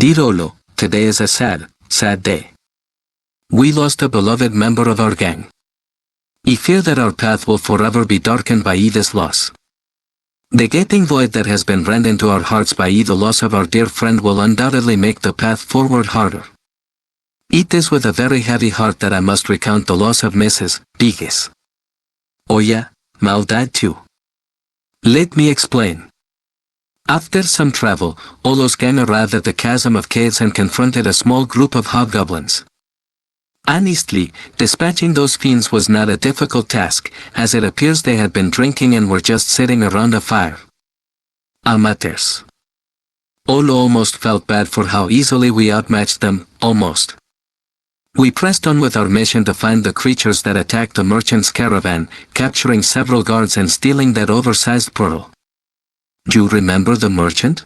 Dear Olo, today is a sad, sad day. We lost a beloved member of our gang. I fear that our path will forever be darkened by this loss. The gaping void that has been rent into our hearts by the loss of our dear friend will undoubtedly make the path forward harder. It is with a very heavy heart that I must recount the loss of Mrs. Biggs. Oh yeah, Mal died too. Let me explain. After some travel, Olo's gang arrived at the Chasm of Caves and confronted a small group of hobgoblins. Honestly, dispatching those fiends was not a difficult task, as it appears they had been drinking and were just sitting around a fire. Amateurs. Olo almost felt bad for how easily we outmatched them, almost. We pressed on with our mission to find the creatures that attacked the merchant's caravan, capturing several guards and stealing that oversized pearl. Do you remember the merchant?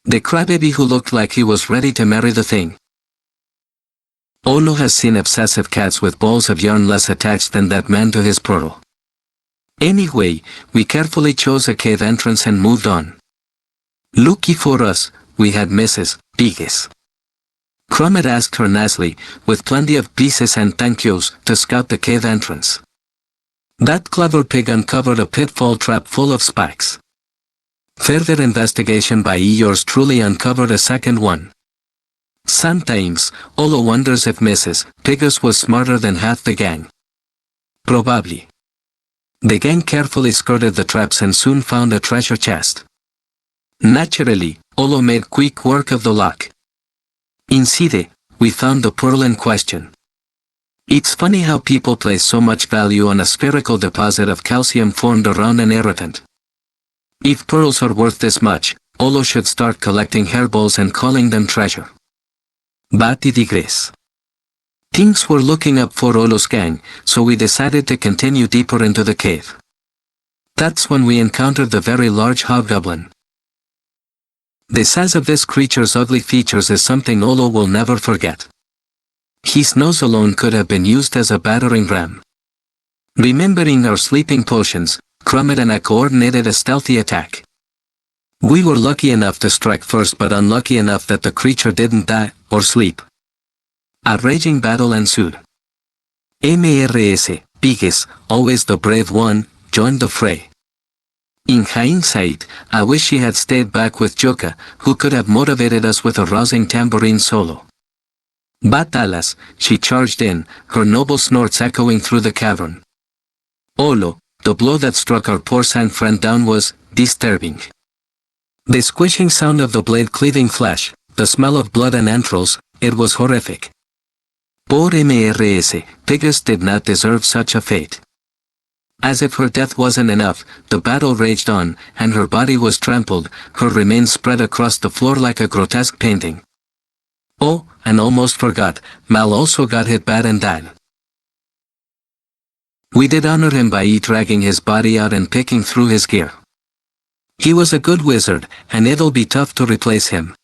The crybaby who looked like he was ready to marry the thing. Olo has seen obsessive cats with balls of yarn less attached than that man to his pearl. Anyway, we carefully chose a cave entrance and moved on. Lucky for us, we had Mrs. Biggs. Crummet asked her nicely, with plenty of pieces and thank yous, to scout the cave entrance. That clever pig uncovered a pitfall trap full of spikes. Further investigation by yours truly uncovered a second one. Sometimes, Olo wonders if Mrs. Biggs was smarter than half the gang. Probably. The gang carefully skirted the traps and soon found a treasure chest. Naturally, Olo made quick work of the lock. Inside, we found the pearl in question. It's funny how people place so much value on a spherical deposit of calcium formed around an irritant. If pearls are worth this much, Olo should start collecting hairballs and calling them treasure. But I digress. Things were looking up for Olo's gang, so we decided to continue deeper into the cave. That's when we encountered the very large hobgoblin. The size of this creature's ugly features is something Olo will never forget. His nose alone could have been used as a battering ram. Remembering our sleeping potions, Crummet and I coordinated a stealthy attack. We were lucky enough to strike first but unlucky enough that the creature didn't die, or sleep. A raging battle ensued. Mrs. Biggs, always the brave one, joined the fray. In hindsight, I wish she had stayed back with Joka, who could have motivated us with a rousing tambourine solo. But alas, she charged in, her noble snorts echoing through the cavern. Olo, the blow that struck our porcine friend down was disturbing. The squishing sound of the blade cleaving flesh, the smell of blood and entrails, it was horrific. Poor Mrs. Biggs did not deserve such a fate. As if her death wasn't enough, the battle raged on, and her body was trampled, her remains spread across the floor like a grotesque painting. Oh, and almost forgot, Mal also got hit bad and died. We did honor him by dragging his body out and picking through his gear. He was a good wizard, and it'll be tough to replace him.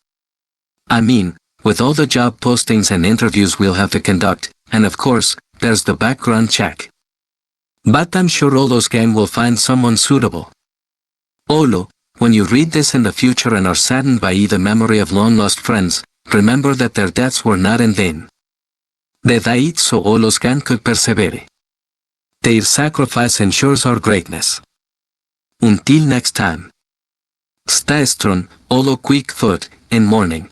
I mean, with all the job postings and interviews we'll have to conduct, and of course, there's the background check. But I'm sure Olo's gang will find someone suitable. Olo, when you read this in the future and are saddened by the memory of long-lost friends, remember that their deaths were not in vain. They died so Olo's gang could persevere. Their sacrifice ensures our greatness. Until next time. Stay strong, Olo Quickfoot, in morning.